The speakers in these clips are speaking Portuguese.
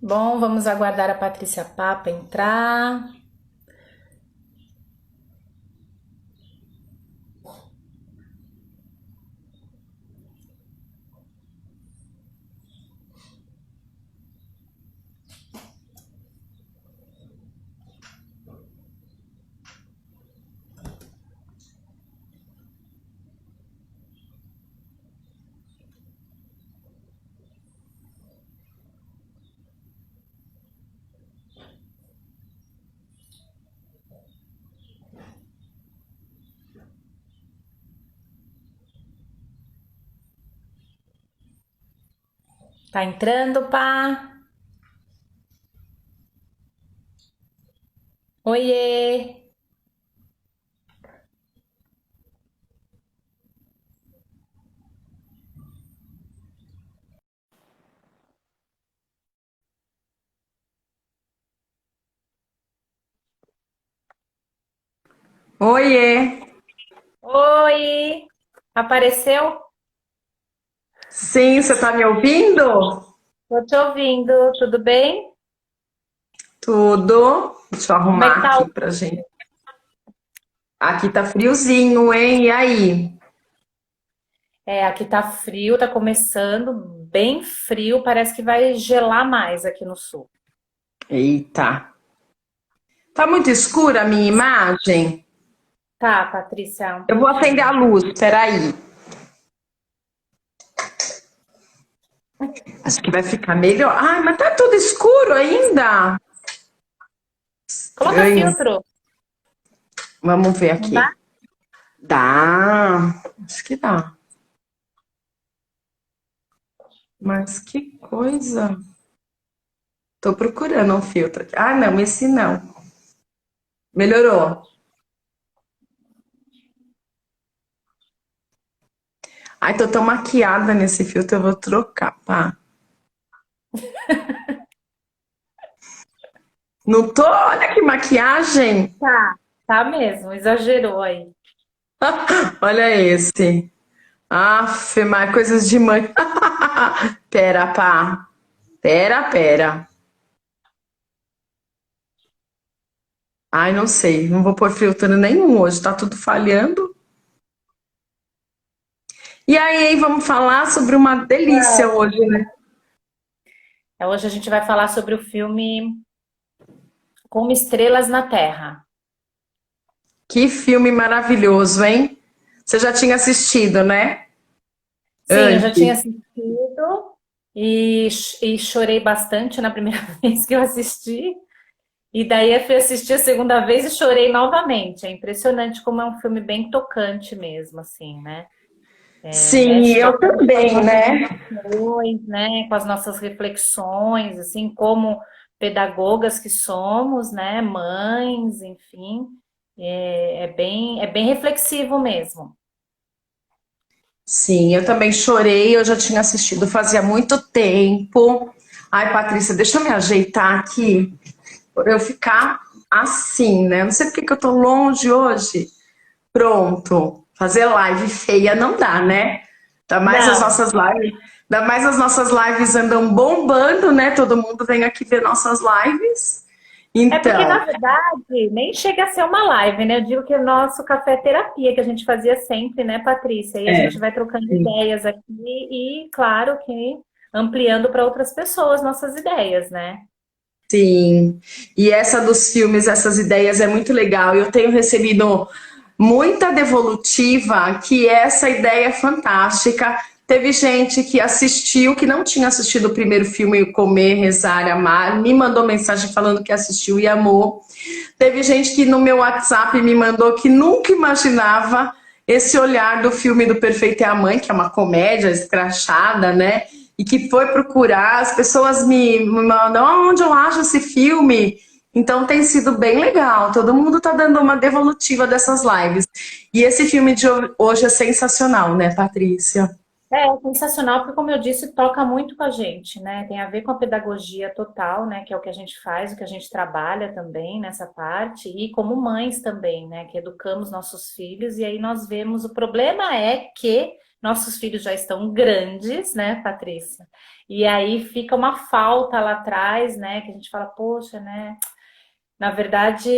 Bom, vamos aguardar a Patrícia Papa entrar. Tá entrando, pá? Oiê! Oiê! Oi! Apareceu? Sim, você tá me ouvindo? Tô te ouvindo, tudo bem? Tudo. Deixa eu Como é que arrumar tá? aqui pra gente. Aqui tá friozinho, hein? E aí? Aqui tá frio, tá começando bem frio, parece que vai gelar mais aqui no sul. Eita. Tá muito escura a minha imagem? Tá, Patrícia, um Eu vou acender a pouquinho. luz, peraí. Acho que vai ficar melhor. Ai, mas tá tudo escuro ainda. Coloca Estranho. filtro, Vamos ver não dá? aqui. Dá. Acho que dá. Mas que coisa. Tô procurando um filtro aqui. Ah, não, esse não. Melhorou. Ai, tô tão maquiada nesse filtro, eu vou trocar, pá. Não tô? Olha que maquiagem! Tá mesmo, exagerou aí. Olha esse. Aff, mas coisas de mãe. Pera, pá. Pera. Ai, não sei. Não vou pôr filtro nenhum hoje. Tá tudo falhando. E aí, vamos falar sobre uma delícia hoje, né? Hoje a gente vai falar sobre o filme Como Estrelas na Terra. Que filme maravilhoso, hein? Você já tinha assistido, né? Sim, eu já tinha Antes. assistido e chorei bastante na primeira vez que eu assisti. E daí eu fui assistir a segunda vez e chorei novamente. É impressionante como é um filme bem tocante mesmo, assim, né? Sim, Mexe eu bastante com as também, nossas né? emoções, né? Com as nossas reflexões, assim, como pedagogas que somos, né? Mães, enfim. É bem reflexivo mesmo. Sim, eu também chorei, eu já tinha assistido fazia muito tempo. Ai, Patrícia, deixa eu me ajeitar aqui, por eu ficar assim, né? Não sei por que que eu tô longe hoje. Pronto, fazer live feia não dá, né? Ainda mais as Não, nossas lives, ainda mais as nossas lives andam bombando, né? Todo mundo vem aqui ver nossas lives. é porque, Então, na verdade, nem chega a ser uma live, né? Eu digo que é o nosso café é terapia, que a gente fazia sempre, né, Patrícia? E a é, gente vai trocando ideias aqui e, claro, que ampliando para outras pessoas nossas ideias, né? sim. E essa dos filmes, essas ideias é muito legal. Eu tenho recebido muita devolutiva que essa ideia é fantástica. Teve gente que assistiu, que não tinha assistido o primeiro filme, Comer, Rezar, Amar, me mandou mensagem falando que assistiu e amou. Teve gente que no meu WhatsApp me mandou que nunca imaginava esse olhar do filme do Perfeito é a Mãe, que é uma comédia escrachada, né? E que foi procurar, as pessoas me mandam onde eu acho esse filme. Então tem sido bem legal. Todo mundo tá dando uma devolutiva dessas lives. E esse filme de hoje é sensacional, né, Patrícia? É sensacional, porque, como eu disse, toca muito com a gente, né? Tem a ver com a pedagogia total, né? Que é o que a gente faz, o que a gente trabalha também nessa parte, e como mães também, né? Que educamos nossos filhos, e aí nós vemos. O problema é que nossos filhos já estão grandes, né, Patrícia? E aí fica uma falta lá atrás, né, que a gente fala, poxa, né? Na verdade,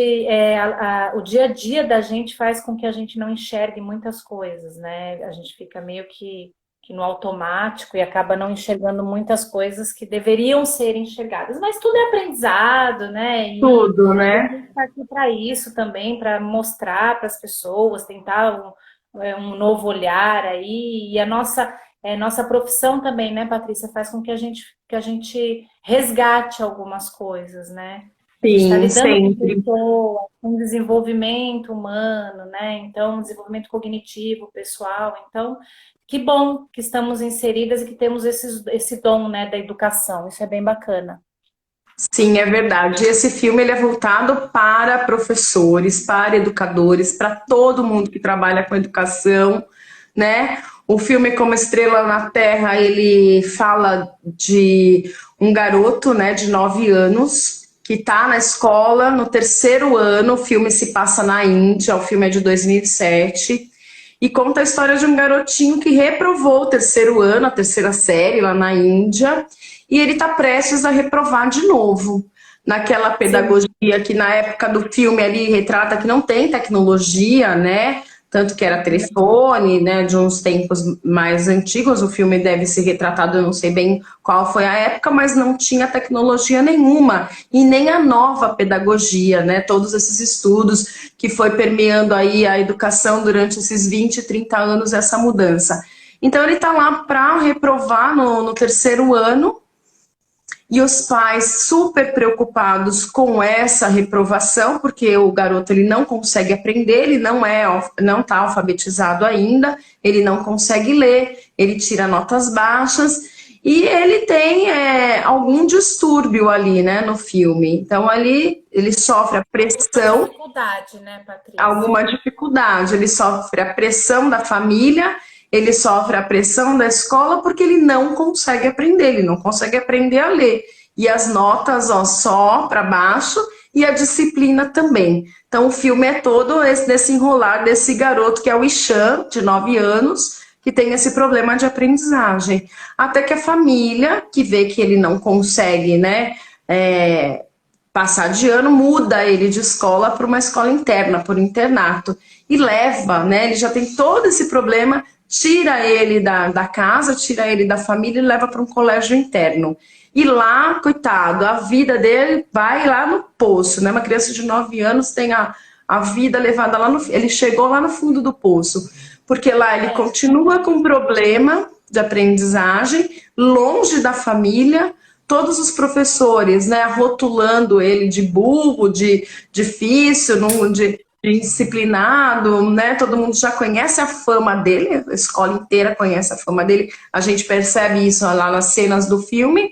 o dia a dia da gente faz com que a gente não enxergue muitas coisas, né? A gente fica meio que no automático e acaba não enxergando muitas coisas que deveriam ser enxergadas. Mas tudo é aprendizado, né? Tudo, E a né? gente está aqui para isso também, para mostrar para as pessoas, tentar um novo olhar aí. E a nossa profissão também, né, Patrícia, faz com que a gente resgate algumas coisas, né? A gente está Sim, lidando com sempre. pessoas, com desenvolvimento humano, né? Então, desenvolvimento cognitivo, pessoal. Então, que bom que estamos inseridas e que temos esse dom, né, da educação. Isso é bem bacana. Sim, é verdade. Esse filme ele é voltado para professores, para educadores, para todo mundo que trabalha com educação, né? O filme Como Estrela na Terra, ele fala de um garoto, né, de 9 anos, que está na escola no terceiro ano. O filme se passa na Índia, o filme é de 2007, e conta a história de um garotinho que reprovou o terceiro ano, a terceira série lá na Índia, e ele está prestes a reprovar de novo. Naquela Sim. pedagogia que na época do filme ali retrata que não tem tecnologia, né? Tanto que era telefone, né? De uns tempos mais antigos, o filme deve ser retratado, eu não sei bem qual foi a época, mas não tinha tecnologia nenhuma e nem a nova pedagogia, né? Todos esses estudos que foi permeando aí a educação durante esses 20, 30 anos, essa mudança. Então ele está lá para reprovar no terceiro ano, e os pais super preocupados com essa reprovação, porque o garoto ele não consegue aprender, ele não está alfabetizado ainda, ele não consegue ler, ele tira notas baixas e ele tem algum distúrbio ali, né, no filme. Então ali ele sofre a Alguma pressão, dificuldade, né, Patrícia? alguma dificuldade, ele sofre a pressão da família, ele sofre a pressão da escola porque ele não consegue aprender, ele não consegue aprender a ler. E as notas, ó, só para baixo, e a disciplina também. Então o filme é todo desse enrolar desse garoto que é o Ishan, de 9 anos, que tem esse problema de aprendizagem. Até que a família, que vê que ele não consegue, né, passar de ano, muda ele de escola para uma escola interna, por internato, e leva, né? Ele já tem todo esse problema, tira ele da casa, tira ele da família e leva para um colégio interno. E lá, coitado, a vida dele vai lá no poço, né? Uma criança de 9 anos tem a vida levada lá no. Ele chegou lá no fundo do poço, porque lá ele É, continua com problema de aprendizagem, longe da família, todos os professores, né, rotulando ele de burro, de difícil, de indisciplinado, né? Todo mundo já conhece a fama dele, a escola inteira conhece a fama dele. A gente percebe isso lá nas cenas do filme.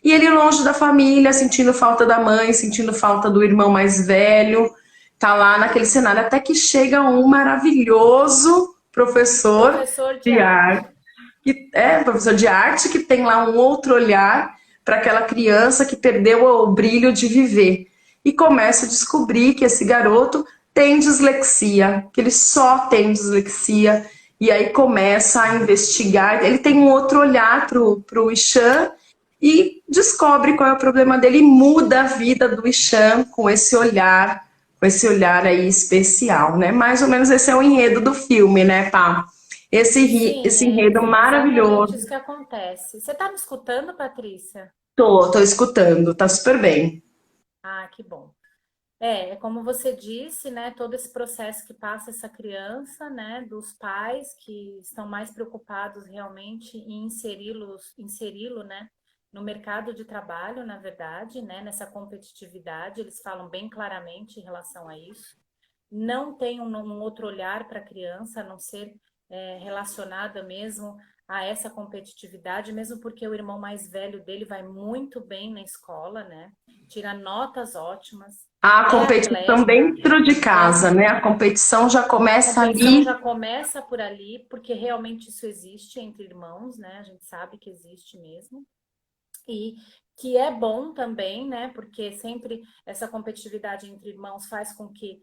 E ele longe da família, sentindo falta da mãe, sentindo falta do irmão mais velho, tá lá naquele cenário até que chega um maravilhoso professor professor de de arte. arte que é professor de arte, que tem lá um outro olhar para aquela criança que perdeu o brilho de viver. E começa a descobrir que esse garoto tem dislexia, que ele só tem dislexia. E aí começa a investigar. Ele tem um outro olhar para o Ishan e descobre qual é o problema dele e muda a vida do Ishan com esse olhar aí especial, né? Mais ou menos esse é o enredo do filme, né, Pá? Esse Sim, enredo é exatamente maravilhoso. isso que acontece. Você está me escutando, Patrícia? Tô escutando, tá super bem. Ah, que bom. É como você disse, né? Todo esse processo que passa essa criança, né? Dos pais que estão mais preocupados realmente em inseri-lo, né? No mercado de trabalho, na verdade, né? Nessa competitividade, eles falam bem claramente em relação a isso. Não tem um outro olhar para a criança, a não ser relacionada mesmo a essa competitividade, mesmo porque o irmão mais velho dele vai muito bem na escola, né? Tira notas ótimas, A é competição atleta, dentro de né? casa, né? A competição já A começa competição ali. já começa por ali, porque realmente isso existe entre irmãos, né? A gente sabe que existe mesmo. E que é bom também, né? Porque sempre essa competitividade entre irmãos faz com que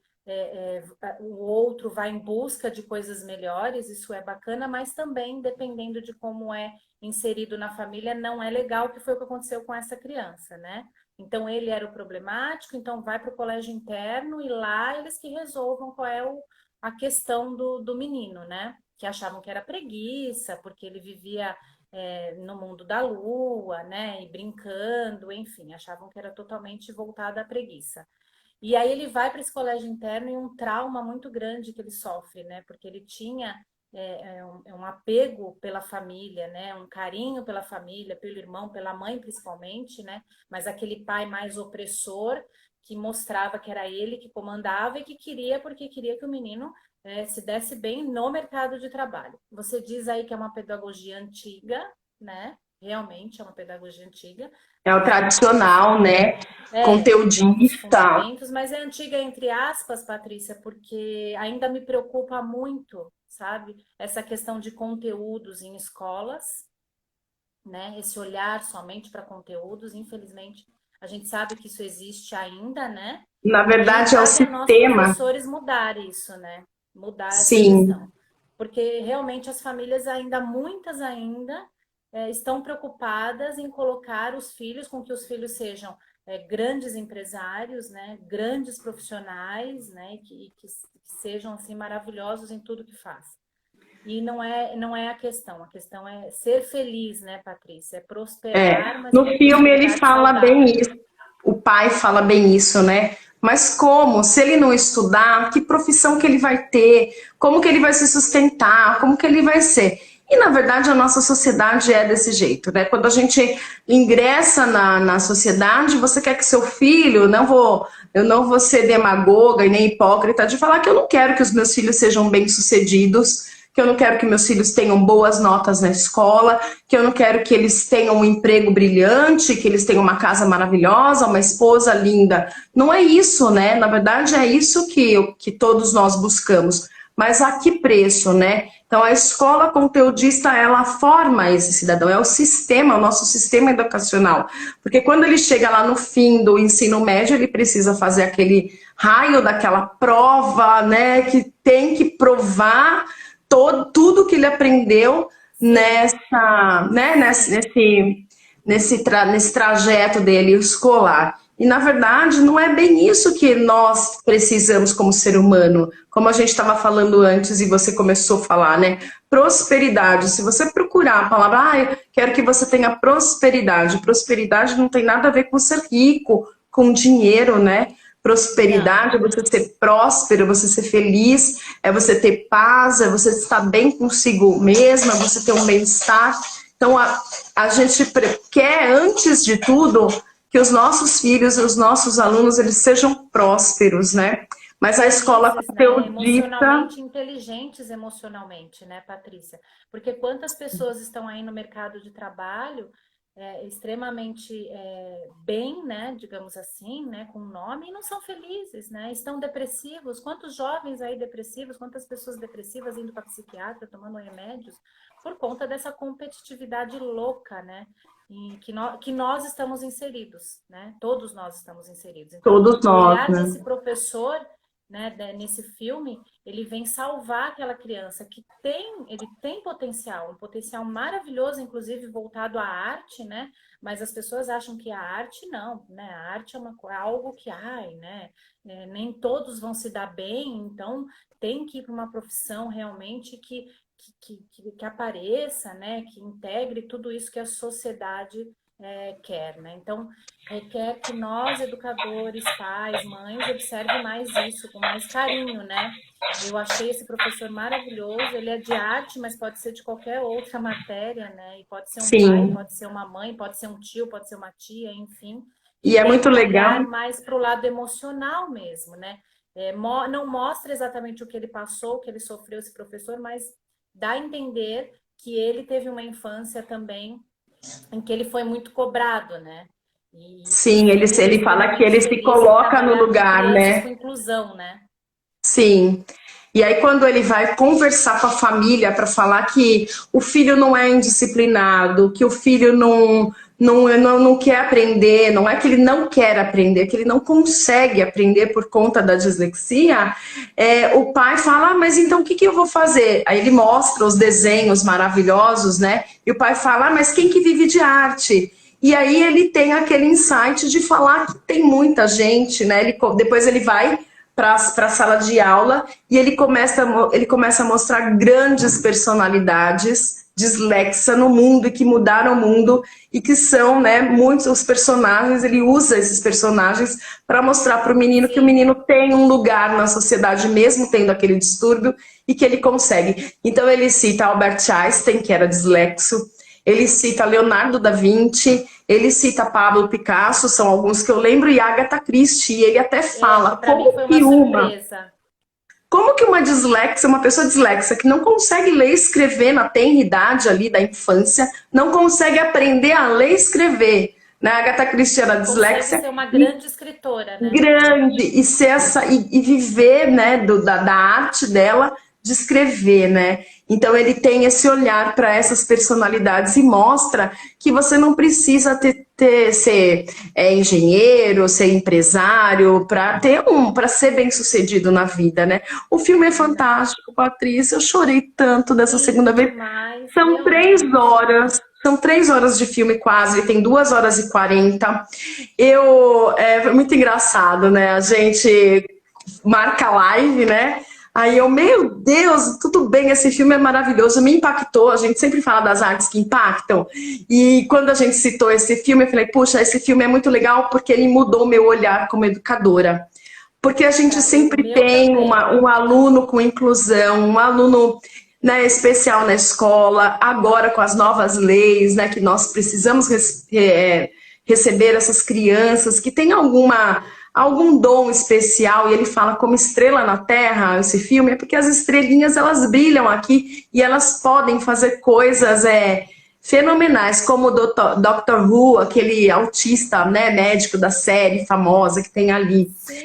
o outro vai em busca de coisas melhores, isso é bacana, mas também, dependendo de como é inserido na família, não é legal, que foi o que aconteceu com essa criança, né? Então, ele era o problemático, então vai para o colégio interno e lá eles que resolvam qual é a questão do menino, né? Que achavam que era preguiça, porque ele vivia no mundo da lua, né? E brincando, enfim, achavam que era totalmente voltado à preguiça. E aí ele vai para esse colégio interno e um trauma muito grande que ele sofre, né? Porque ele tinha um apego pela família, né? Um carinho pela família, pelo irmão, pela mãe principalmente, né? Mas aquele pai mais opressor que mostrava que era ele que comandava e que queria, porque queria que o menino se desse bem no mercado de trabalho. Você diz aí que é uma pedagogia antiga, né? Realmente é uma pedagogia antiga, É o mas tradicional, né? novos Conteudista. fundamentos, mas é antiga entre aspas, Patrícia, porque ainda me preocupa muito, sabe? Essa questão de conteúdos em escolas, né? Esse olhar somente para conteúdos, infelizmente, a gente sabe que isso existe ainda, né? Na E verdade, é o cabe a nós sistema. professores mudar isso, né? Mudar essa Sim. questão. Porque realmente as famílias ainda, muitas ainda, estão preocupadas em colocar os filhos, com que os filhos sejam grandes empresários, né? Grandes profissionais, né? Que sejam assim maravilhosos em tudo que faz. E não é a questão é ser feliz, né, Patrícia? É prosperar, mas No com filme ele prosperidade fala bem saudável. isso, o pai fala bem isso, né? Mas como? Se ele não estudar, que profissão que ele vai ter? Como que ele vai se sustentar? Como que ele vai ser? E na verdade a nossa sociedade é desse jeito, né? Quando a gente ingressa na sociedade, você quer que seu filho, eu não vou ser demagoga e nem hipócrita de falar que eu não quero que os meus filhos sejam bem-sucedidos, que eu não quero que meus filhos tenham boas notas na escola, que eu não quero que eles tenham um emprego brilhante, que eles tenham uma casa maravilhosa, uma esposa linda. Não é isso, né? Na verdade, é isso que todos nós buscamos. Mas a que preço, né? Então, a escola conteudista, ela forma esse cidadão, é o sistema, o nosso sistema educacional. Porque quando ele chega lá no fim do ensino médio, ele precisa fazer aquele raio daquela prova, né? Que tem que provar tudo que ele aprendeu Sim, sim. nesse trajeto dele escolar. E, na verdade, não é bem isso que nós precisamos como ser humano. Como a gente estava falando antes e você começou a falar, né? Prosperidade. Se você procurar a palavra, eu quero que você tenha prosperidade. Prosperidade não tem nada a ver com ser rico, com dinheiro, né? Não, Prosperidade é você ser próspero, você ser feliz, é você ter paz, é você estar bem consigo mesma, é você ter um bem-estar. Então, a gente quer, antes de tudo, que os nossos filhos e os nossos alunos eles sejam prósperos, né? Mas a escola felizes, né? conteudista, Emocionalmente inteligentes emocionalmente, né, Patrícia? Porque quantas pessoas estão aí no mercado de trabalho extremamente bem, né, digamos assim, né, com nome, e não são felizes, né? Estão depressivos. Quantos jovens aí depressivos, quantas pessoas depressivas indo para psiquiatra, tomando remédios, por conta dessa competitividade louca, né? Em que nós estamos inseridos, né? Todos nós estamos inseridos. Então, todos o nós, olhar né? desse professor, né, nesse filme, ele vem salvar aquela criança que ele tem potencial, um potencial maravilhoso, inclusive voltado à arte, né? Mas as pessoas acham que a arte não, né? A arte é algo que, ai, né? Nem todos vão se dar bem, então tem que ir para uma profissão realmente que apareça, né? Que integre tudo isso que a sociedade quer, né? Então, requer que nós, educadores, pais, mães, observe mais isso, com mais carinho, né? Eu achei esse professor maravilhoso, ele é de arte, mas pode ser de qualquer outra matéria, né? E pode ser um pai, Sim. pode ser uma mãe, pode ser um tio, pode ser uma tia, enfim. E E é tem muito um legal. olhar mais para o lado emocional mesmo, né? Não mostra exatamente o que ele passou, o que ele sofreu, esse professor, mas dá a entender que ele teve uma infância também em que ele foi muito cobrado, né? E o Sim, filme foi ele fala que extremamente ele se feliz em coloca no trabalhar com lugar, crianças com né? inclusão, né? Sim. E aí, quando ele vai conversar com a família para falar que o filho não é indisciplinado, que o filho não quer aprender, não é que ele não quer aprender, é que ele não consegue aprender por conta da dislexia, o pai fala, mas então o que eu vou fazer? Aí ele mostra os desenhos maravilhosos, né? E o pai fala, mas quem que vive de arte? E aí ele tem aquele insight de falar que tem muita gente, né? Depois ele vai para a sala de aula e ele começa a mostrar grandes personalidades dislexa no mundo e que mudaram o mundo e que são, né, muitos os personagens, ele usa esses personagens para mostrar para o menino que o menino tem um lugar na sociedade, mesmo tendo aquele distúrbio, e que ele consegue. Então ele cita Albert Einstein, que era dislexo, ele cita Leonardo da Vinci, ele cita Pablo Picasso, são alguns que eu lembro, e Agatha Christie, e ele até fala Para mim foi uma surpresa. como que uma dislexa, uma pessoa dislexa que não consegue ler e escrever na tenra idade ali da infância, não consegue aprender a ler e escrever, né? A Agatha Christie era Consegue dislexa. ser uma grande escritora, né? Grande, e ser e viver, né, da arte dela de escrever, né? Então ele tem esse olhar para essas personalidades e mostra que você não precisa ser engenheiro, ser empresário para ser bem sucedido na vida, né? O filme é fantástico, Patrícia. Eu chorei tanto dessa segunda vez. Demais, São 3 horas. São 3 horas de filme quase, tem 2 horas e 40. É muito engraçado, né? A gente marca live, né? Aí meu Deus, tudo bem, esse filme é maravilhoso, me impactou, a gente sempre fala das artes que impactam, e quando a gente citou esse filme, eu falei, puxa, esse filme é muito legal porque ele mudou o meu olhar como educadora. Porque a gente sempre tem um aluno com inclusão, um aluno, né, especial na escola, agora com as novas leis, né, que nós precisamos receber essas crianças que têm algum dom especial, e ele fala como estrela na terra, esse filme, é porque as estrelinhas, elas brilham aqui e elas podem fazer coisas fenomenais, como o Dr. Who, aquele autista, né, médico da série famosa que tem ali. Sim.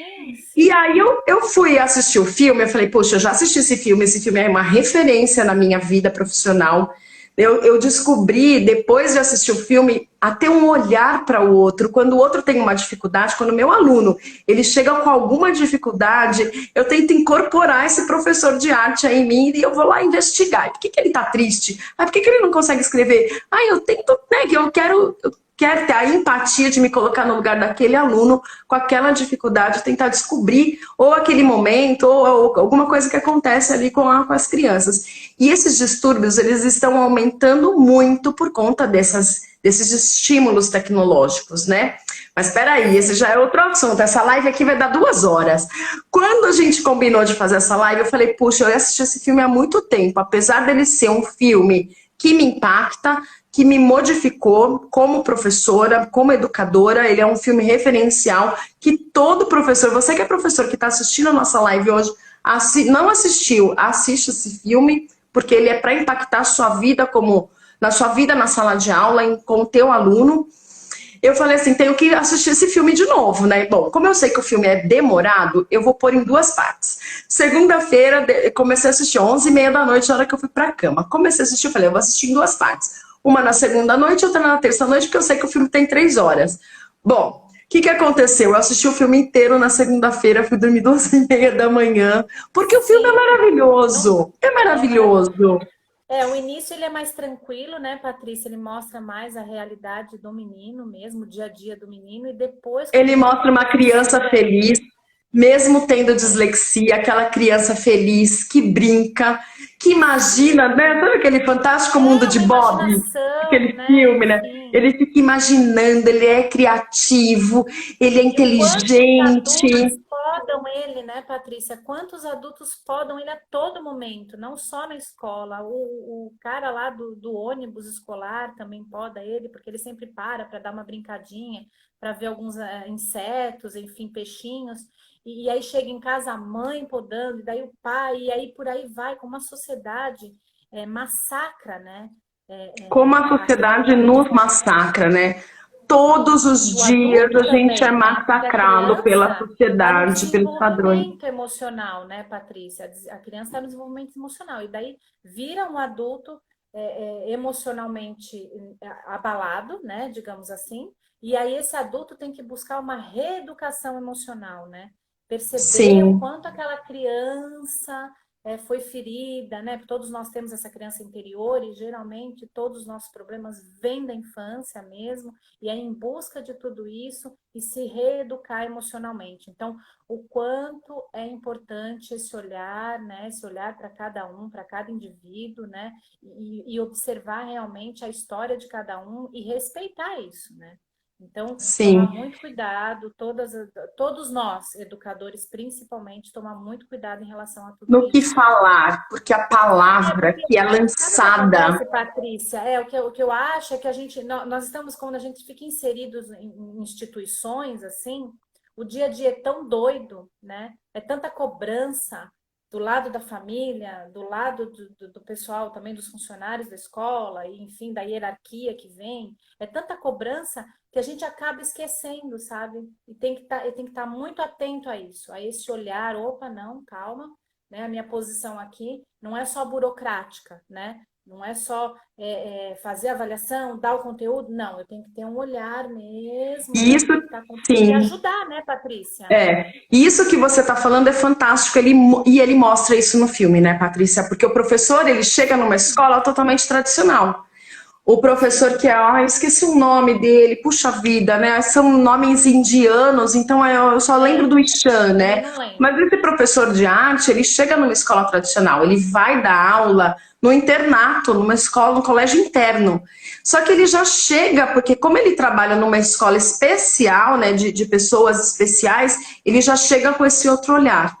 E aí eu fui assistir o filme, eu falei, poxa, eu já assisti esse filme é uma referência na minha vida profissional. Eu descobri, depois de assistir o filme, a ter um olhar para o outro. Quando o outro tem uma dificuldade, quando o meu aluno ele chega com alguma dificuldade, eu tento incorporar esse professor de arte aí em mim e eu vou lá investigar. Por que ele está triste? Por que ele não consegue escrever? Eu tento, né, que eu quero ter a empatia de me colocar no lugar daquele aluno com aquela dificuldade, tentar descobrir ou aquele momento ou alguma coisa que acontece ali com as crianças. E esses distúrbios, eles estão aumentando muito por conta desses estímulos tecnológicos, né? Mas espera aí, esse já é outro assunto. Essa live aqui vai dar 2 horas. Quando a gente combinou de fazer essa live, eu falei, puxa, eu assisti esse filme há muito tempo. Apesar dele ser um filme que me impacta, que me modificou como professora, como educadora, ele é um filme referencial que todo professor, você que é professor que está assistindo a nossa live hoje, não assistiu, assiste esse filme, porque ele é para impactar a sua vida na sua vida na sala de aula, com o teu aluno. Eu falei assim, tenho que assistir esse filme de novo, né? Bom, como eu sei que o filme é demorado, eu vou pôr em 2 partes. Segunda-feira, comecei a assistir 11h30 da noite, na hora que eu fui pra cama. Comecei a assistir, eu falei, eu vou assistir em 2 partes. Uma na segunda noite, outra na terça noite, porque eu sei que o filme tem 3 horas. Bom, o que aconteceu? Eu assisti o filme inteiro na segunda-feira, fui dormir 2h30 da manhã, porque o filme é maravilhoso. É maravilhoso. O início ele é mais tranquilo, né, Patrícia? Ele mostra mais a realidade do menino mesmo, o dia a dia do menino, e depois... Ele mostra uma criança feliz, mesmo tendo dislexia, aquela criança feliz, que brinca, que imagina, né? Sabe aquele Fantástico Mundo de Bob? Aquele filme, né? Sim. Ele fica imaginando, ele é criativo, ele é inteligente. Podam ele, né, Patrícia? Quantos adultos podam ele a todo momento, não só na escola. O cara lá do ônibus escolar também poda ele, porque ele sempre para dar uma brincadinha, para ver alguns insetos, enfim, peixinhos. E aí chega em casa a mãe podando, e daí o pai, e aí por aí vai, como a sociedade massacra, né? Como a sociedade nos massacra, né? Todos os dias a gente é massacrado pela sociedade, pelos padrões. Desenvolvimento emocional, né, Patrícia? A criança está no desenvolvimento emocional. E daí vira um adulto emocionalmente abalado, né, digamos assim, e aí esse adulto tem que buscar uma reeducação emocional, né? Perceber o Sim, quanto aquela criança foi ferida, né? Porque todos nós temos essa criança interior e geralmente todos os nossos problemas vêm da infância mesmo, e é em busca de tudo isso e se reeducar emocionalmente. Então, o quanto é importante esse olhar, né? Esse olhar para cada um, para cada indivíduo, né? E observar realmente a história de cada um e respeitar isso, né? Então, tomar sim. muito cuidado, todos nós, educadores principalmente, tomar muito cuidado em relação a tudo No que isso, né? falar, porque a palavra Porque que é sabe o que lançada. acontece, Patrícia? O que eu acho é que nós estamos, quando a gente fica inseridos em instituições assim, o dia a dia é tão doido, né? É tanta cobrança do lado da família, do lado do pessoal também, dos funcionários da escola, e enfim, da hierarquia que vem. É tanta cobrança que a gente acaba esquecendo, sabe? E tem que estar muito atento a isso, a esse olhar, opa, não, calma, né? A minha posição aqui não é só burocrática, né? Não é só fazer avaliação, dar o conteúdo, não, eu tenho que ter um olhar mesmo, E né, isso, do que está acontecendo e sim, ajudar, né, Patrícia? isso que você está falando é fantástico, e ele mostra isso no filme, né, Patrícia? Porque o professor, ele chega numa escola totalmente tradicional. O professor que eu esqueci o nome dele, puxa vida, né? São nomes indianos, então eu só lembro É, do Ishan, também né? não Mas lembro. esse professor de arte, ele chega numa escola tradicional, ele vai dar aula no internato, numa escola, no colégio interno. Só que ele já chega, porque como ele trabalha numa escola especial, né, de pessoas especiais, ele já chega com esse outro olhar.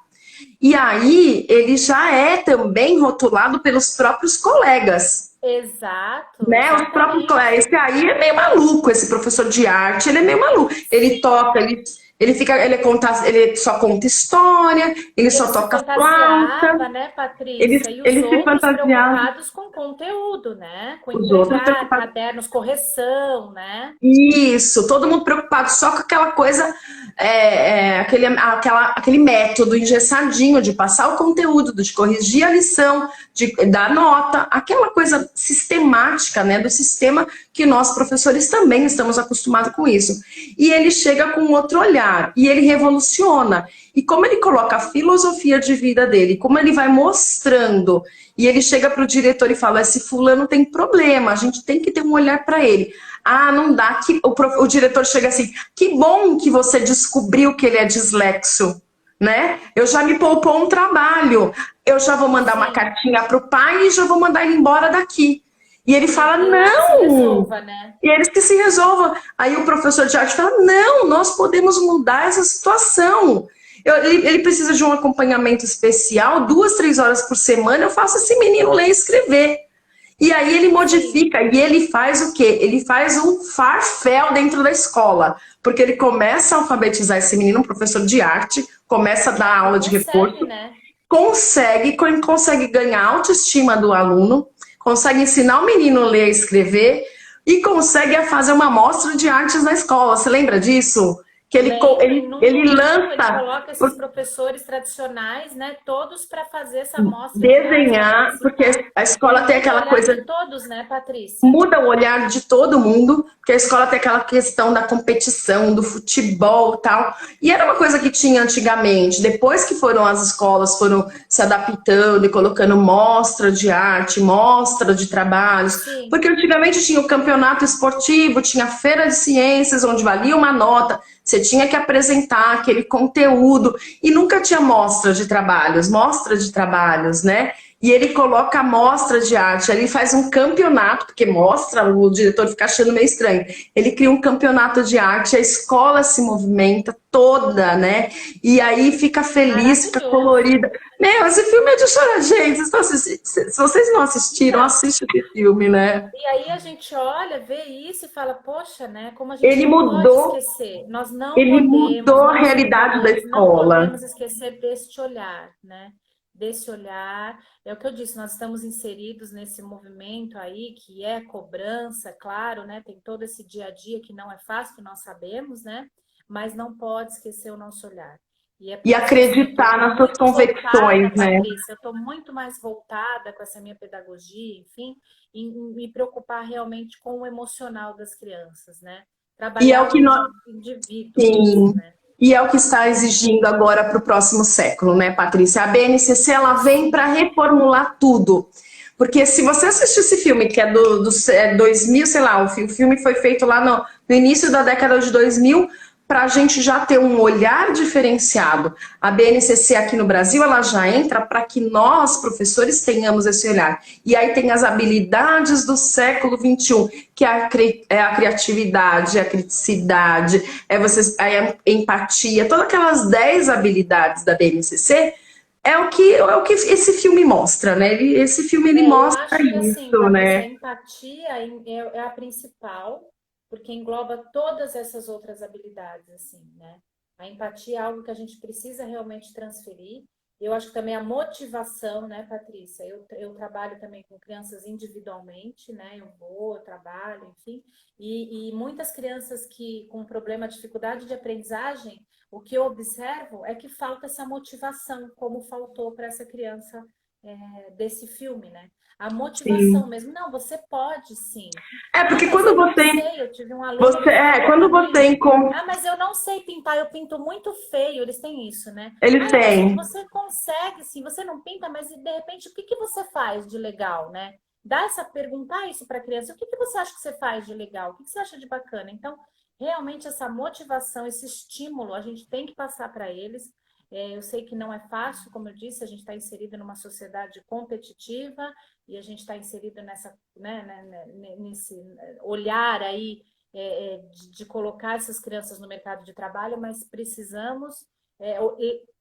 E aí ele já é também rotulado pelos próprios colegas, Exato, né? Os próprios colegas. exatamente. Esse aí é meio maluco, esse professor de arte, ele é meio maluco. Ele toca, ele fica, ele só conta história, ele E ele só se toca flauta, fantasiava, né, Patrícia? E os ele se outros fantasiava, preocupados com conteúdo, né? Com os outros entregar preocupados. cadernos, correção, né? Isso, todo mundo preocupado só com aquela coisa, aquele método engessadinho de passar o conteúdo, de corrigir a lição, de dar nota, aquela coisa sistemática, né, do sistema que nós professores também estamos acostumados com isso. E ele chega com outro olhar e ele revoluciona. E como ele coloca a filosofia de vida dele, como ele vai mostrando, e ele chega para o diretor e fala: esse fulano tem problema, a gente tem que ter um olhar para ele. Ah, não dá. O diretor chega assim: que bom que você descobriu que ele é dislexo, né? Eu já me poupou um trabalho. Eu já vou mandar uma Sim. cartinha para o pai e já vou mandar ele embora daqui. E ele fala: E eles que se não! resolva, né? E eles que se resolvam. Aí o professor de arte fala: não, nós podemos mudar essa situação. Ele precisa de um acompanhamento especial, 2, 3 horas por semana. Eu faço esse menino ler e escrever. E aí ele Sim. modifica e ele faz o quê? Ele faz um farfel dentro da escola, porque ele começa a alfabetizar esse menino, um professor de arte, começa a dar E aula de consegue, reforço, né? consegue ganhar a autoestima do aluno, consegue ensinar o menino a ler e escrever e consegue fazer uma amostra de artes na escola. Você lembra disso? Que Lembro, e num ele domingo ele lança coloca esses professores tradicionais, né, todos para fazer essa mostra de arte, para desenhar, porque participar. a E escola tem muda o aquela olhar coisa, de todos, né, Patrícia? muda o olhar de todo mundo, porque a escola tem aquela questão da competição, do futebol e tal. E era uma coisa que tinha antigamente. Depois que foram as escolas, foram se adaptando e colocando mostra de arte, mostra de trabalhos. Sim, Porque antigamente tinha o campeonato esportivo, tinha a feira de ciências, onde valia uma nota. Você tinha que apresentar aquele conteúdo e nunca tinha mostra de trabalhos, né? E ele coloca a mostra de arte, ele faz um campeonato, porque mostra, o diretor fica achando meio estranho. Ele cria um campeonato de arte, a escola se movimenta toda, né? E aí fica feliz, fica maravilhoso. colorida. Meu, esse filme é de chorar, gente. Se vocês não assistiram, Então, assiste esse filme, né? e aí a gente olha, vê isso e fala, poxa, né, como a gente Ele não pode mudou, esquecer. Nós não ele podemos, mudou a nós realidade da educadores, não escola. podemos esquecer deste olhar, né? Desse olhar. É o que eu disse, nós estamos inseridos nesse movimento aí, que é cobrança, claro, né? Tem todo esse dia a dia que não é fácil, que nós sabemos, né? Mas não pode esquecer o nosso olhar. E é E por isso, assim, eu acreditar estou nas suas muito voltada, convicções, né? Patrícia, eu estou muito mais voltada com essa minha pedagogia, enfim, em me preocupar realmente com o emocional das crianças, né? E é Trabalhar o o que nós, indivíduo mesmo, sim, né? e é o que está exigindo agora para o próximo século, né, Patrícia? A BNCC ela vem para Sim, reformular tudo. Porque se você assistir esse filme, que é do 2000, sei lá, o filme foi feito lá no início da década de 2000, para a gente já ter um olhar diferenciado. A BNCC aqui no Brasil, ela já entra para que nós, professores, tenhamos esse olhar. E aí tem as habilidades do século XXI, que é a criatividade, a criticidade, a empatia, todas aquelas 10 habilidades da BNCC, é o que esse filme mostra, né? Esse filme ele eu mostra acho que assim, isso, Patrícia, né? a empatia é a principal, porque engloba todas essas outras habilidades, assim, né? A empatia é algo que a gente precisa realmente transferir. Eu acho que também a motivação, né, Patrícia? Eu trabalho também com crianças individualmente, né? Eu trabalho, enfim. E muitas crianças que com problema, dificuldade de aprendizagem, o que eu observo é que falta essa motivação, como faltou para essa criança desse filme, né? A motivação Sim. mesmo. Não, você pode sim. É Ah, porque mas quando eu não você, sei. Eu tive um aluno que falou quando para você mim: encontra, ah, mas eu não sei pintar, eu pinto muito feio. Eles têm isso, né? eles Ah, mas têm. você consegue sim, você não pinta, mas de repente o que que você faz de legal, né? Dá essa perguntar isso para a criança: o que que você acha que você faz de legal? O que que você acha de bacana? Então, realmente essa motivação, esse estímulo, a gente tem que passar para eles. Eu sei que não é fácil, como eu disse, a gente está inserido numa sociedade competitiva e a gente está inserido nesse olhar aí de colocar essas crianças no mercado de trabalho, mas precisamos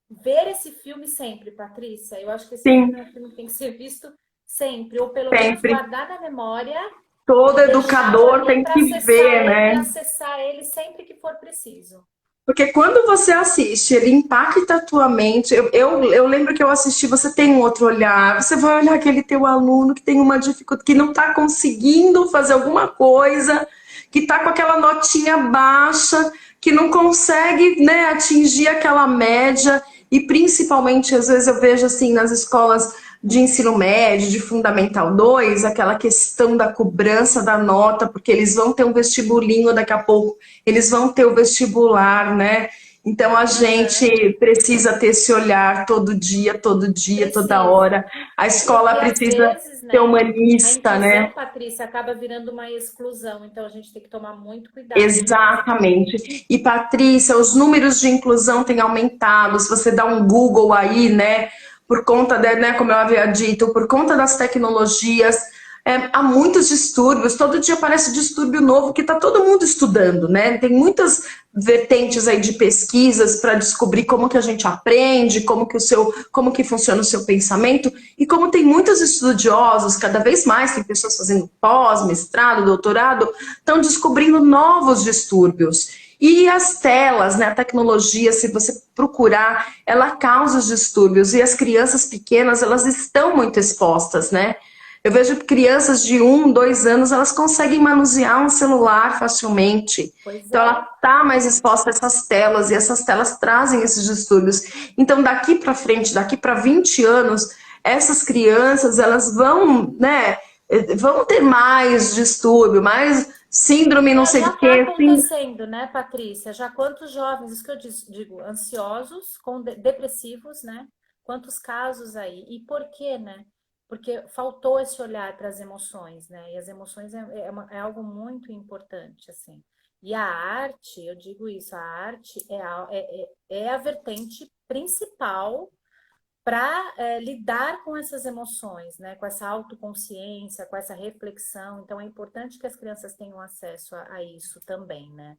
ver esse filme sempre, Patrícia. Eu acho que esse filme é Sim, um filme que tem que ser visto sempre, ou pelo menos sempre. guardar na memória Todo e deixá-lo educador ali tem para que ver, né? acessar ele sempre que for preciso. Porque quando você assiste, ele impacta a tua mente. Eu lembro que eu assisti, você tem um outro olhar, você vai olhar aquele teu aluno que tem uma dificuldade, que não está conseguindo fazer alguma coisa, que está com aquela notinha baixa, que não consegue, né, atingir aquela média. E principalmente, às vezes eu vejo assim nas escolas de ensino médio, de Fundamental 2, aquela questão da cobrança da nota, porque eles vão ter um vestibulinho daqui a pouco, eles vão ter o vestibular, né? Então a Uhum. gente precisa ter esse olhar todo dia, toda Precisa. hora. A escola Porque às precisa vezes, ser né, a humanista, inclusão, né? Patrícia, acaba virando uma exclusão, então a gente tem que tomar muito cuidado com isso também. Exatamente. E Patrícia, os números de inclusão têm aumentado. Se você dá um Google aí, né, por conta né, como eu havia dito, por conta das tecnologias, há muitos distúrbios. Todo dia aparece distúrbio novo que está todo mundo estudando, né? Tem muitas vertentes aí de pesquisas para descobrir como que a gente aprende, como que funciona o seu pensamento e como tem muitos estudiosos, cada vez mais tem pessoas fazendo pós, mestrado, doutorado, estão descobrindo novos distúrbios. E as telas, né, a tecnologia, se você procurar, ela causa os distúrbios. E as crianças pequenas, elas estão muito expostas, né? Eu vejo crianças de 1, 2 anos, elas conseguem manusear um celular facilmente. Pois Então, ela é, está mais exposta a essas telas, e essas telas trazem esses distúrbios. Então, daqui para frente, daqui para 20 anos, essas crianças, elas vão, né, vão ter mais distúrbio, mais síndrome não sei já do está que, acontecendo, né, Patrícia? Já quantos jovens, isso que eu digo, ansiosos, com depressivos, né? Quantos casos aí? E por quê, né? Porque faltou esse olhar para as emoções, né? E as emoções é algo muito importante, assim. E a arte, eu digo isso, a arte é a vertente principal para lidar com essas emoções, né? Com essa autoconsciência, com essa reflexão. Então, é importante que as crianças tenham acesso a isso também, né?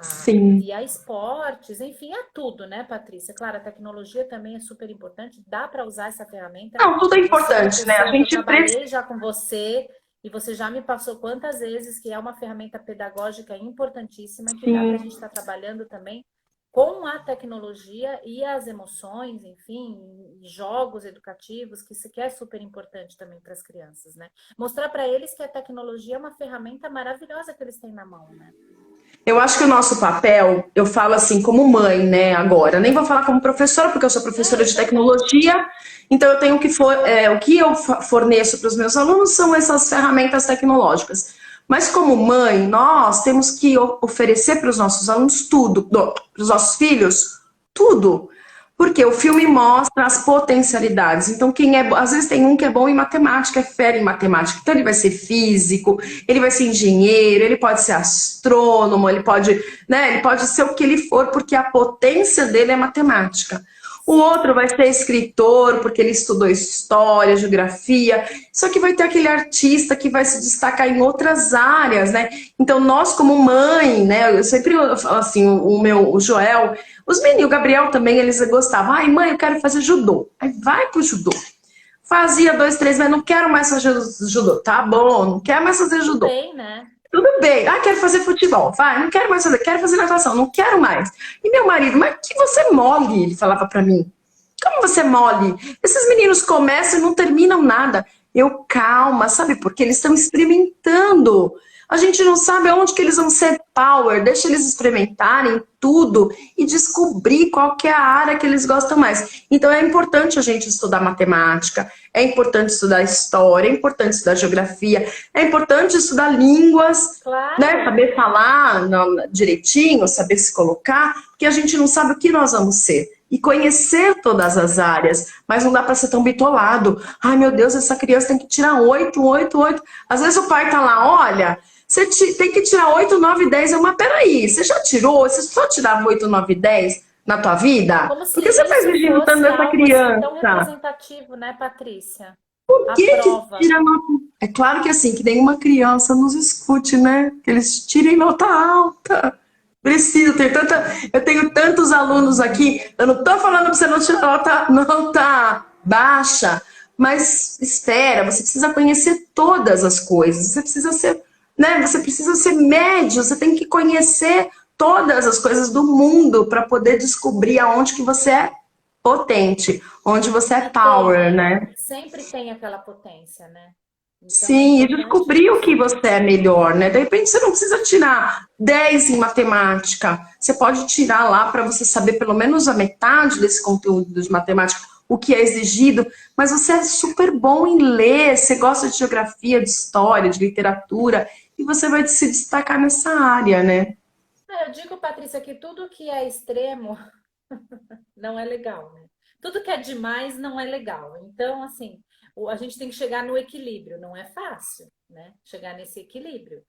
sim. E a esportes, enfim, a tudo, né, Patrícia? Claro, a tecnologia também é super importante, dá para usar essa ferramenta. Não, tudo é Você é uma importante, né? A pessoa que eu gente precisa. trabalhei já com você e você já me passou quantas vezes que é uma ferramenta pedagógica importantíssima que dá para a gente estar trabalhando também com a tecnologia e as emoções, enfim, jogos educativos, que isso que é super importante também para as crianças, né? Mostrar para eles que a tecnologia é uma ferramenta maravilhosa que eles têm na mão, né? Eu acho que o nosso papel, eu falo assim como mãe, né, agora. Nem vou falar como professora, porque eu sou professora É, de tá bom. tecnologia, então eu tenho que o que eu forneço para os meus alunos são essas ferramentas tecnológicas. Mas como mãe, nós temos que oferecer para os nossos alunos tudo, para os nossos filhos, tudo. Porque o filme mostra as potencialidades. Então, às vezes tem um que é bom em matemática, é fera em matemática. Então, ele vai ser físico, ele vai ser engenheiro, ele pode ser astrônomo, ele pode, né, ele pode ser o que ele for, porque a potência dele é matemática. O outro vai ser escritor, porque ele estudou história, geografia. Só que vai ter aquele artista que vai se destacar em outras áreas, né? Então, nós, como mãe, né? Eu sempre falo assim, o Joel, os meninos, o Gabriel também, eles gostavam. Ai, mãe, eu quero fazer judô. Aí vai pro judô. Fazia 2, 3 meses, não quero mais fazer judô. Tá bom, não quero mais fazer Tudo judô. bem, né? Tudo bem. Ah, quero fazer futebol. Vai, não quero mais fazer. Quero fazer natação, não quero mais. E meu marido, mas que você é mole, ele falava pra mim. Como você é mole? Esses meninos começam e não terminam nada. Eu, calma, sabe? Porque eles estão experimentando. A gente não sabe aonde que eles vão ser power. Deixa eles experimentarem tudo e descobrir qual que é a área que eles gostam mais. Então é importante a gente estudar matemática, é importante estudar história, é importante estudar geografia, é importante estudar línguas, né? Claro. Saber falar direitinho, saber se colocar, porque a gente não sabe o que nós vamos ser e conhecer todas as áreas, mas não dá para ser tão bitolado. Ai, meu Deus, essa criança tem que tirar 8, 8, 8. Às vezes o pai tá lá, olha, você tem que tirar 8, 9, 10. Mas peraí, você já tirou? Você só tirava 8, 9, 10 na tua vida? Como se Por que você está isso exigindo tanto fosse dessa algo assim criança? tão representativo, né, Patrícia? Por A que prova. tira nota? É claro que assim, que nenhuma criança nos escute, né? Que eles tirem nota alta. Preciso ter tanta. Eu tenho tantos alunos aqui. Eu não estou falando para você não tirar nota baixa, mas espera, você precisa conhecer todas as coisas. Você precisa ser, né? Você precisa ser médio. Você tem que conhecer todas as coisas do mundo para poder descobrir aonde que você é potente, onde você é E tem, power, né? né? Sempre tem aquela potência, né? Então é Sim, e importante descobrir o isso. que você é melhor, né? De repente você não precisa tirar 10 em matemática. Você pode tirar lá para você saber pelo menos a metade desse conteúdo de matemática, o que é exigido, mas você é super bom em ler, você gosta de geografia, de história, de literatura, e você vai se destacar nessa área, né? Eu digo, Patrícia, que tudo que é extremo não é legal, né? Tudo que é demais não é legal. Então, assim, a gente tem que chegar no equilíbrio. Não é fácil, né? Chegar nesse equilíbrio,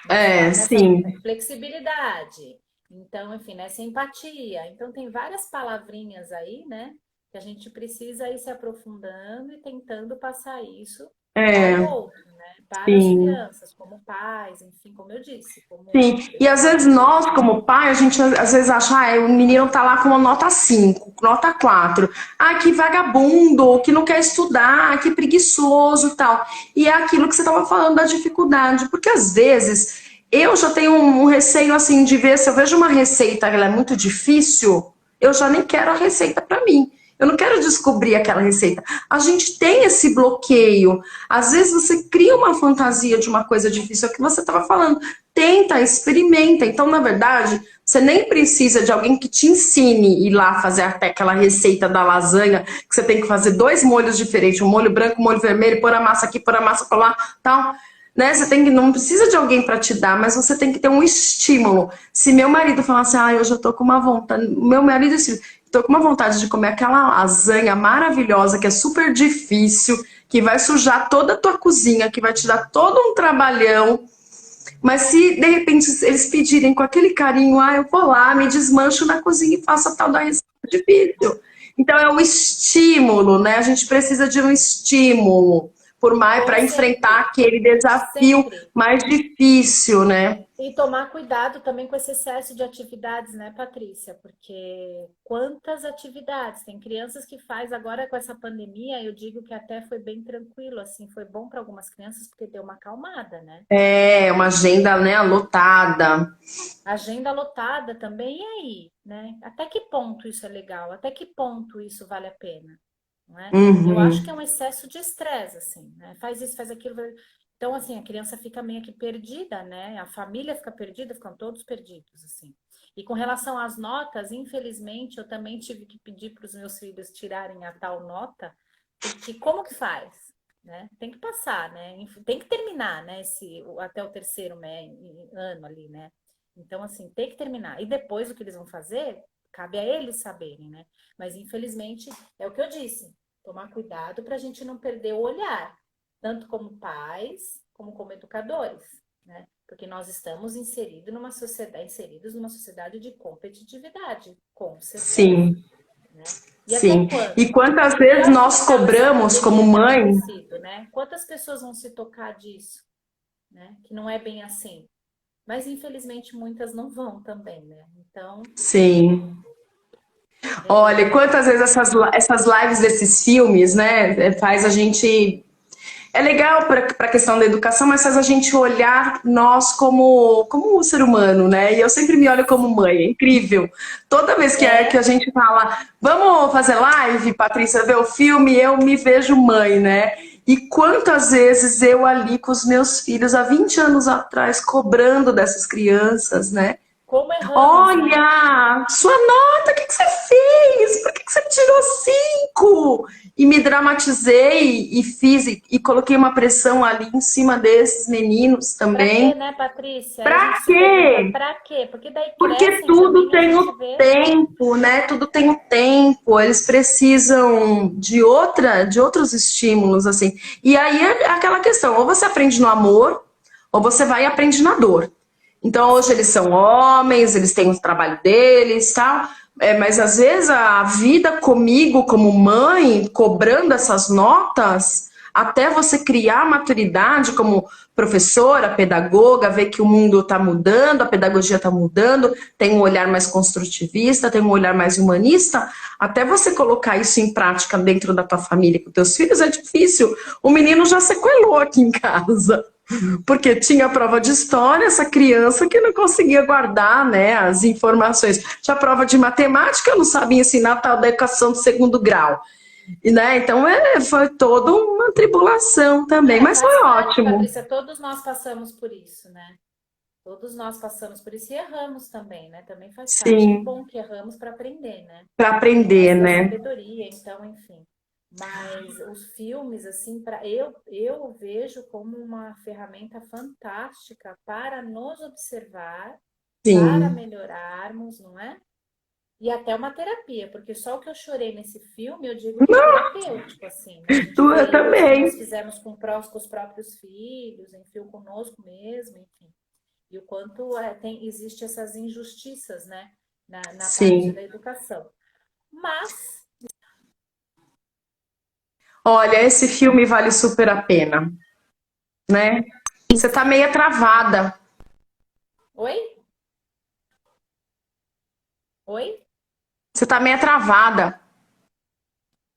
É, nessa sim. flexibilidade. Então, enfim, nessa empatia. Então, tem várias palavrinhas aí, né? Que a gente precisa ir se aprofundando e tentando passar isso para o É, outro, né? Para as sim. crianças, como pais, enfim, como eu disse, como Sim, eu e às vezes sou. nós, como pai, a gente às vezes acha, ah, o menino tá lá com uma nota 5, nota 4. Ah, que vagabundo, que não quer estudar, que preguiçoso e tal. E é aquilo que você estava falando da dificuldade, porque às vezes eu já tenho um receio assim de ver, se eu vejo uma receita que ela é muito difícil, eu já nem quero a receita para mim. Eu não quero descobrir aquela receita. A gente tem esse bloqueio. Às vezes você cria uma fantasia de uma coisa difícil, é o que você estava falando. Tenta, experimenta. Então, na verdade, você nem precisa de alguém que te ensine ir lá fazer até aquela receita da lasanha, que você tem que fazer 2 molhos diferentes, um molho branco, um molho vermelho, pôr a massa aqui, pôr a massa para lá, tal. Né? Você tem que, não precisa de alguém para te dar, mas você tem que ter um estímulo. Se meu marido falar assim, ah, eu já tô com uma vontade, meu marido assim, tô com uma vontade de comer aquela lasanha maravilhosa, que é super difícil, que vai sujar toda a tua cozinha, que vai te dar todo um trabalhão. Mas se de repente eles pedirem com aquele carinho, ah, eu vou lá, me desmancho na cozinha e faço a tal da receita difícil. Então é um estímulo, né? A gente precisa de um estímulo por mais Com para enfrentar sempre, aquele desafio sempre. mais difícil, né? E tomar cuidado também com esse excesso de atividades, né, Patrícia? Porque quantas atividades? Tem crianças que faz agora com essa pandemia, eu digo que até foi bem tranquilo, assim, foi bom para algumas crianças porque deu uma acalmada, né? É uma agenda, né, lotada. Agenda lotada também, e aí, né? Até que ponto isso é legal? Até que ponto isso vale a pena? Não é? Eu acho que Uhum. é um excesso de estresse, assim, né? Faz isso, faz aquilo. Então, assim, a criança fica meio que perdida, né? A família fica perdida, ficam todos perdidos, assim. E com relação às notas, infelizmente, eu também tive que pedir para os meus filhos tirarem a tal nota, porque como que faz? Né? Tem que passar, né? Tem que terminar, né? Até o terceiro ano ali, né? Então, assim, tem que terminar. E depois o que eles vão fazer, cabe a eles saberem, né? Mas, infelizmente, é o que eu disse. Tomar cuidado para a gente não perder o olhar, tanto como pais, como educadores, né? Porque nós estamos inseridos numa sociedade de competitividade, com certeza, Sim, né? E até sim. E quando? quantas E vezes olha que nós legal essa cobramos como pandemia ter mãe? acontecido, né? Quantas pessoas vão se tocar disso, né? Que não é bem assim. Mas infelizmente muitas não vão também, né? Então, Sim. Olha, e é, quantas vezes essas lives desses filmes, né, faz a gente. É legal para a questão da educação, mas faz a gente olhar nós como um ser humano, né? E eu sempre me olho como mãe, é incrível. Toda vez que a é, gente fala, vamos fazer live, Patrícia, ver o filme, eu me vejo mãe, né? E quantas vezes eu ali com os meus filhos, há 20 anos atrás, cobrando dessas crianças, né? como erramos, né? Olha, sua nota, o que que você fez? Por que que você tirou 5? E me dramatizei e fiz e coloquei uma pressão ali em cima desses meninos Pra quê, também. né, Patrícia? Aí a gente Pra se pergunta, quê? pra quê? Porque daí Porque crescem tudo também e a tem gente o vê. tempo, né? Tudo tem o tempo. Eles precisam de outros estímulos, assim. E aí é aquela questão, ou você aprende no amor, ou você vai e aprende na dor. Então hoje eles são homens, eles têm o trabalho deles, tal. Mas às vezes a vida comigo como mãe, cobrando essas notas, até você criar maturidade como professora, pedagoga, ver que o mundo está mudando, a pedagogia está mudando, tem um olhar mais construtivista, tem um olhar mais humanista, até você colocar isso em prática dentro da tua família com teus filhos é difícil. O menino já sequelou aqui em casa. Porque tinha prova de história, essa criança que não conseguia guardar, né, as informações. Tinha prova de matemática, não sabia ensinar tal da educação de segundo grau. E, né, então foi toda uma tribulação também, mas Faz foi parte, ótimo. Patrícia. Todos nós passamos por isso, né? Todos nós passamos por isso e erramos também, né? Também faz parte. Que Sim, bom que erramos para aprender, né? para Tem aprender, essa né? sabedoria, então, enfim. Mas os filmes, assim, eu vejo como uma ferramenta fantástica para nos observar, para Sim. melhorarmos, não é? E até uma terapia, porque só o que eu chorei nesse filme, eu digo que é terapêutico, assim, né? A gente vê Eu erros que nós também. fizemos com os próprios filhos, enfim, conosco mesmo, enfim. E o quanto existe essas injustiças, né, na parte Sim. da educação. Mas, Olha, esse filme vale super a pena, né? Você tá meio travada. oi? Oi? Você tá meio travada.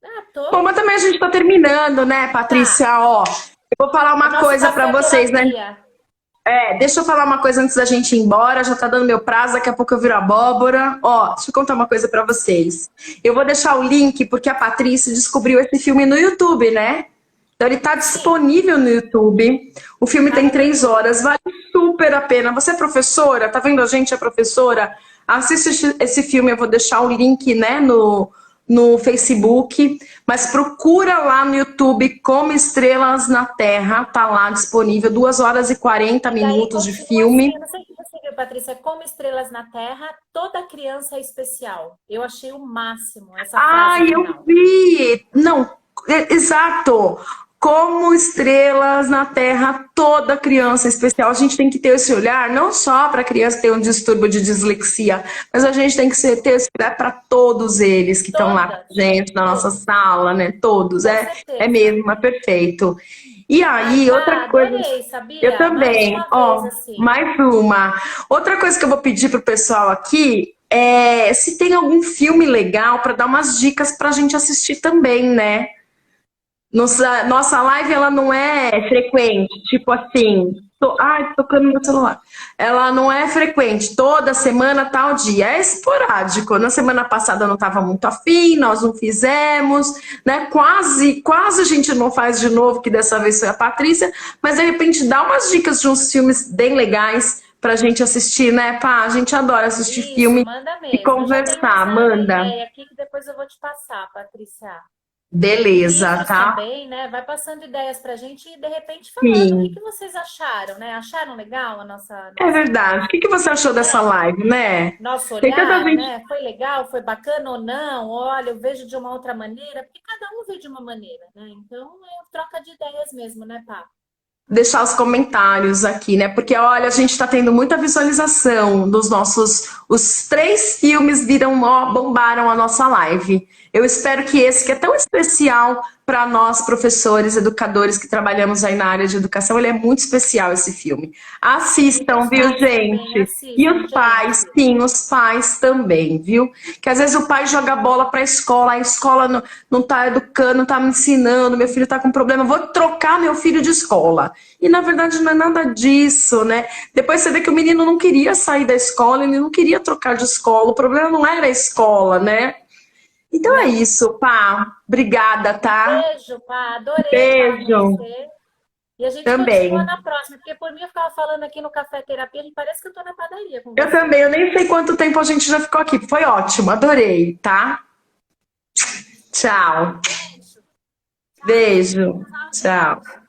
Ah, Bom, tô. mas também a gente tá terminando, né, Tá. Patrícia? Ó, eu vou falar O uma nosso coisa pra café vocês, né? terapia. Deixa eu falar uma coisa antes da gente ir embora. Já tá dando meu prazo, daqui a pouco eu viro abóbora. Ó, deixa eu contar uma coisa pra vocês. Eu vou deixar o link porque a Patrícia descobriu esse filme no YouTube, né? Então ele tá Sim, disponível no YouTube. O filme tá tem no 3 horas, YouTube. vale super a pena. Você é professora? Tá vendo a gente, é professora? Assiste esse filme, eu vou deixar o link, né, no Facebook, mas procura lá no YouTube Como Estrelas na Terra, tá lá disponível, 2 horas e 40 E daí minutos de continua assim, filme. eu não sei o que você viu, Patrícia, como estrelas na Terra, toda criança é especial. Eu achei o máximo essa frase Ai, eu final. vi! Não, exato! Como estrelas na Terra, toda criança é especial. A gente tem que ter esse olhar, não só para a criança ter um distúrbio de dislexia, mas a gente tem que ter esse olhar para todos eles que estão lá com Todas, a gente, na nossa todos, sala, né? Todos. com É certeza. mesmo, é perfeito. E Ai, aí, outra Pá, coisa, adorei, eu sabia? Mais também, uma vez, ó, assim. mais uma. Outra coisa que eu vou pedir pro pessoal aqui é se tem algum filme legal para dar umas dicas pra gente assistir também, né? Nossa live ela não é frequente, tipo assim, ai, tô tocando no meu celular. Ela não é frequente, toda semana, tal dia. É esporádico. Na semana passada eu não estava muito afim, nós não fizemos, né? Quase a gente não faz de novo, que dessa vez foi a Patrícia, mas de repente dá umas dicas de uns filmes bem legais pra gente assistir, né, pá? A gente adora assistir Isso, filme manda e mesmo. Eu já tenho conversar. uma Manda. ideia aqui que depois eu vou te passar, Patrícia. Beleza, Livros tá? também, né? Vai passando ideias pra gente e de repente falando o que Sim. que vocês acharam, né? Acharam legal a É verdade. O que que você achou dessa né? live, né? Nosso Tem tanta olhar, gente. né? Foi legal, foi bacana ou não? Olha, eu vejo de uma outra maneira, porque cada um vê de uma maneira, né? Então é troca de ideias mesmo, né, Pá? Deixar os comentários aqui, né? Porque olha, a gente está tendo muita visualização dos nossos. Os 3 filmes viram, ó, bombaram a nossa live. Eu espero que esse, que é tão especial para nós, professores, educadores que trabalhamos aí na área de educação, ele é muito especial esse filme. E para Assistam, os viu, pais também, gente? E assistam, os pais, gente. sim, os pais também, viu? Que às vezes o pai joga bola para a escola não está educando, não está me ensinando, meu filho está com problema, vou trocar meu filho de escola. E na verdade não é nada disso, né? Depois você vê que o menino não queria sair da escola, ele não queria trocar de escola, o problema não era a escola, né? Então é Não. isso, pá. Obrigada, Um tá? beijo, Pá. Adorei falar com Beijo você. E a gente continua também. na próxima, porque por mim eu ficava falando aqui no Café Terapia, e parece que eu tô na padaria com Eu você. também, eu nem sei quanto tempo a gente já ficou aqui. Foi ótimo, adorei, tá? Tchau. Beijo. Tchau. Beijo. Tchau, Tchau. gente.